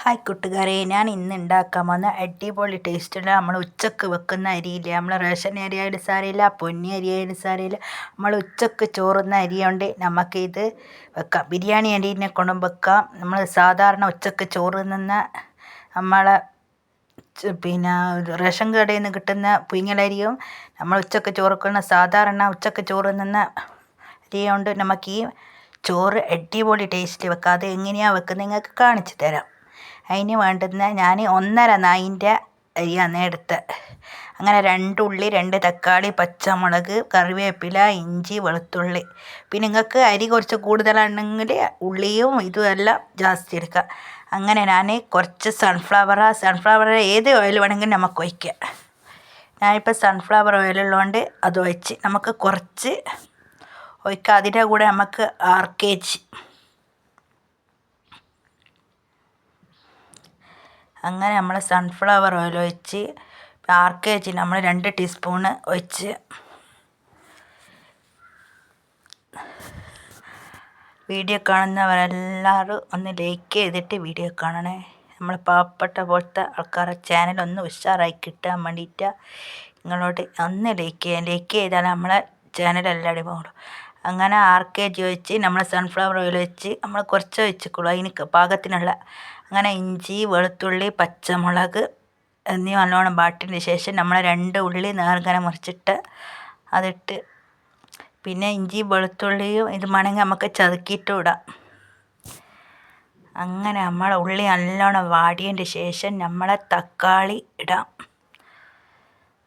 Hi കൂട്ടുകാരെ, ഞാൻ ഇന്ന് ഉണ്ടാക്കാൻ വന്ന അടിപൊളി ടേസ്റ്റുള്ള നമ്മൾ ഉച്ചക്ക് വെക്കുന്ന അരിയില്ലേ, നമ്മൾ റേഷൻ അരി ആയാലും സാരമില്ല, പൊന്നി അരി ആയാലും സാരമില്ല, നമ്മൾ ഉച്ചക്ക് ചോറുന്ന അരിയുണ്ട് നമുക്കിത് വെക്കാം. ബിരിയാണി അരിനെ കൊണ്ടും വെക്കാം. നമ്മൾ സാധാരണ ഉച്ചക്ക് ചോറ് തിന്നുന്ന നമ്മളെ പിന്നെ റേഷൻ കടയിൽ നിന്ന് കിട്ടുന്ന പുഴുങ്ങലരിയും നമ്മൾ ഉച്ചക്ക് ചോറ് വെക്കുന്ന സാധാരണ ഉച്ചക്ക് ചോറ് തിന്നുന്ന അരിയുണ്ട് നമുക്ക് ഈ ചോറ് അടിപൊളി ടേസ്റ്റ് വെക്കാം. അത് എങ്ങനെയാണ് വെക്കുന്നത് നിങ്ങൾക്ക് കാണിച്ചു തരാം. അതിന് വേണ്ടുന്ന ഞാൻ 1.5 നായിൻ്റെ അരിയാണ് എടുത്തത്. അങ്ങനെ 2 ഉള്ളി, 2 തക്കാളി, പച്ചമുളക്, കറിവേപ്പില, ഇഞ്ചി, വെളുത്തുള്ളി. പിന്നെ നിങ്ങൾക്ക് അരി കുറച്ച് കൂടുതലാണെങ്കിൽ ഉള്ളിയും ഇതും എല്ലാം ജാസ്തി എടുക്കുക. അങ്ങനെ ഞാൻ കുറച്ച് സൺഫ്ലവർ ഏത് ഓയിൽ വേണമെങ്കിലും നമുക്ക് ഒഴിക്കുക. ഞാനിപ്പോൾ സൺഫ്ലവർ ഓയിലുള്ളതുകൊണ്ട് അത് ഒഴിച്ച് നമുക്ക് കുറച്ച് ഒഴിക്കുക. അതിൻ്റെ കൂടെ നമുക്ക് 6 kg അങ്ങനെ നമ്മൾ സൺഫ്ലവർ ഓയിൽ ഒഴിച്ച് 6 kg നമ്മൾ 2 ടീസ്പൂണ് ഒഴിച്ച് വീഡിയോ കാണുന്നവരെല്ലാവരും ഒന്ന് ലൈക്ക് ചെയ്തിട്ട് വീഡിയോ കാണണേ. നമ്മൾ പാവപ്പെട്ട പോലത്തെ ആൾക്കാരെ ചാനലൊന്ന് ഉഷാറായി കിട്ടാൻ വേണ്ടിയിട്ട് നിങ്ങളോട് ഒന്ന് ലൈക്ക് ചെയ്താൽ നമ്മളെ ചാനലെല്ലാം അടിപൊളി. അങ്ങനെ 6 kg ഒഴിച്ച് നമ്മൾ സൺഫ്ലവർ ഓയിൽ ഒഴിച്ച് നമ്മൾ കുറച്ച് ഒഴിച്ചിട്ടുള്ളൂ അതിന് പാകത്തിനുള്ള. അങ്ങനെ ഇഞ്ചി, വെളുത്തുള്ളി, പച്ചമുളക് എന്നിവ നല്ലോണം വാട്ടിയതിന് ശേഷം നമ്മൾ 2 ഉള്ളി നേർങ്ങനെ മുറിച്ചിട്ട് അതിട്ട്, പിന്നെ ഇഞ്ചി വെളുത്തുള്ളിയും ഇത് വേണമെങ്കിൽ നമുക്ക് ചതുക്കിയിട്ട് ഇടാം. അങ്ങനെ നമ്മൾ ഉള്ളി നല്ലോണം വാടിയതിൻ്റെ ശേഷം നമ്മളെ തക്കാളി ഇടാം.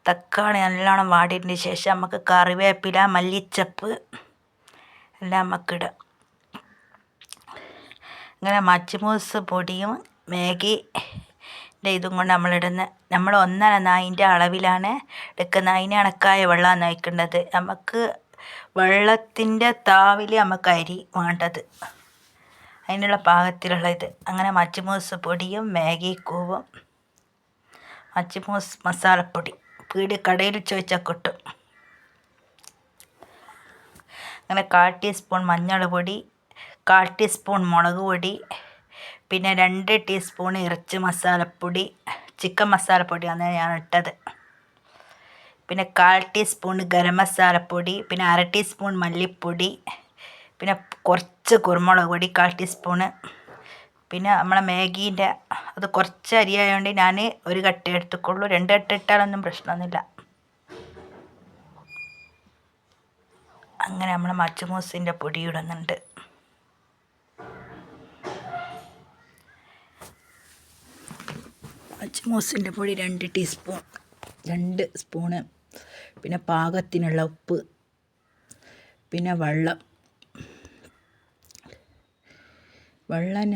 തക്കാളി നല്ലോണം വാടിയതിന് ശേഷം നമുക്ക് കറിവേപ്പില, മല്ലിച്ചപ്പ് എല്ലാം നമുക്കിടാം. അങ്ങനെ മജ്മൂസ് പൊടിയും മാഗിൻ്റെ ഇതും കൊണ്ട് നമ്മളിടുന്നത്. നമ്മൾ 1.5 നായിൻ്റെ അളവിലാണ് എടുക്കുന്നത്. അതിന് കണക്കായ വെള്ളമാണ് ഒഴിക്കേണ്ടത്. നമുക്ക് വെള്ളത്തിൻ്റെ താവിൽ നമുക്ക് അരി വേണ്ടത്, അതിനുള്ള പാകത്തിലുള്ള ഇത്. അങ്ങനെ മജ്മൂസ് പൊടിയും മാഗി ക്യൂബും മജ്മൂസ് മസാലപ്പൊടി കടയിൽ ചോദിച്ചാൽ കിട്ടും. അങ്ങനെ 1/4 ടീസ്പൂൺ മഞ്ഞൾ പൊടി, 1/4 ടീസ്പൂൺ മുളക് പൊടി, പിന്നെ 2 ടീസ്പൂൺ ഇറച്ചി മസാലപ്പൊടി, ചിക്കൻ മസാലപ്പൊടിയാണ് ഞാൻ ഇട്ടത്. പിന്നെ 1/4 ടീസ്പൂൺ ഗരം മസാലപ്പൊടി, പിന്നെ 1/2 ടീസ്പൂൺ മല്ലിപ്പൊടി, പിന്നെ കുറച്ച് കുരുമുളക് പൊടി 1/4 ടീസ്പൂണ്. പിന്നെ നമ്മളെ മാഗീൻ്റെ അത് കുറച്ച് അരിയായതുകൊണ്ട് ഞാൻ 1 കട്ട എടുത്തുള്ളൂ. 2 കട്ട ഇട്ടാലൊന്നും പ്രശ്നമൊന്നുമില്ല. അങ്ങനെ നമ്മൾ മജ്മൂസിൻ്റെ പൊടി ഇടുന്നുണ്ട്. മജ്മൂസിൻ്റെ പൊടി 2 സ്പൂണ്, പിന്നെ പാകത്തിനുള്ള ഉപ്പ്, പിന്നെ വെള്ളം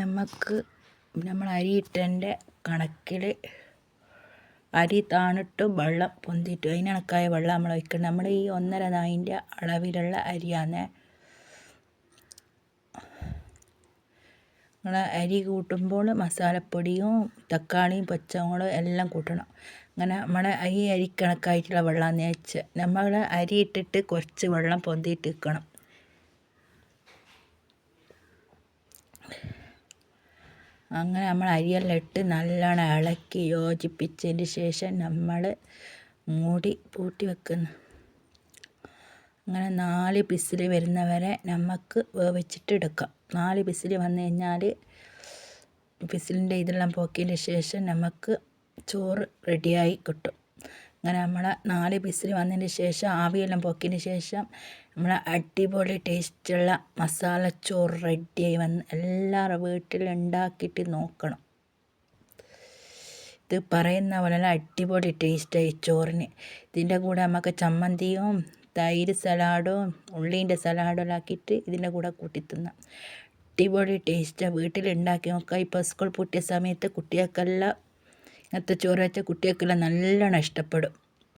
നമുക്ക് നമ്മൾ അരിയിട്ടതിൻ്റെ കണക്കിൽ അരി താണിട്ടും വെള്ളം പൊന്തിയിട്ടും അതിന് കണക്കായ വെള്ളം നമ്മൾ ഒഴിക്കണം. നമ്മൾ ഈ 1.5 നായിൻ്റെ അളവിലുള്ള അരിയാണ്. നമ്മൾ അരി കൂട്ടുമ്പോൾ മസാലപ്പൊടിയും തക്കാളിയും പച്ചമുളകും എല്ലാം കൂട്ടണം. അങ്ങനെ നമ്മളെ ഈ അരി കണക്കായിട്ടുള്ള വെള്ളമാണ് വെച്ച് നമ്മൾ അരി ഇട്ടിട്ട് കുറച്ച് വെള്ളം പൊന്തിയിട്ട് വെക്കണം. അങ്ങനെ നമ്മൾ അരിയെല്ലാം ഇട്ട് നല്ലോണം ഇളക്കി യോജിപ്പിച്ചതിന് ശേഷം നമ്മൾ മൂടി പൂട്ടി വെക്കുന്നു. അങ്ങനെ 4 വിസിൽ വരുന്നവരെ നമുക്ക് വേവിച്ചിട്ട് എടുക്കാം. 4 വിസിൽ വന്നു കഴിഞ്ഞാൽ വിസിലിൻ്റെ ഇതെല്ലാം പോക്കിയതിന് ശേഷം നമുക്ക് ചോറ് റെഡിയായി കിട്ടും. അങ്ങനെ നമ്മളെ 4 വിസിൽ വന്നതിന് ശേഷം ആവിയെല്ലാം പോക്കിയതിന് ശേഷം നമ്മളെ അടിപൊളി ടേസ്റ്റുള്ള മസാലച്ചോറ് റെഡിയായി വന്ന് എല്ലാവരും വീട്ടിൽ ഉണ്ടാക്കിയിട്ട് നോക്കണം. ഇത് പറയുന്ന പോലെ അടിപൊളി ടേസ്റ്റായി ചോറിന്. ഇതിൻ്റെ കൂടെ നമുക്ക് ചമ്മന്തിയും തൈര് സലാഡും ഉള്ളീൻ്റെ സലാഡും എല്ലാം ആക്കിയിട്ട് ഇതിൻ്റെ കൂടെ കൂട്ടി തിന്നാം. അടിപൊളി ടേസ്റ്റാണ്. വീട്ടിലുണ്ടാക്കി നോക്കാം. ഇപ്പോൾ സ്കൂൾ പൂട്ടിയ സമയത്ത് കുട്ടികൾക്കെല്ലാം ഇങ്ങനത്തെ ചോറ് വെച്ചാൽ കുട്ടികൾക്കെല്ലാം നല്ലോണം ഇഷ്ടപ്പെടും.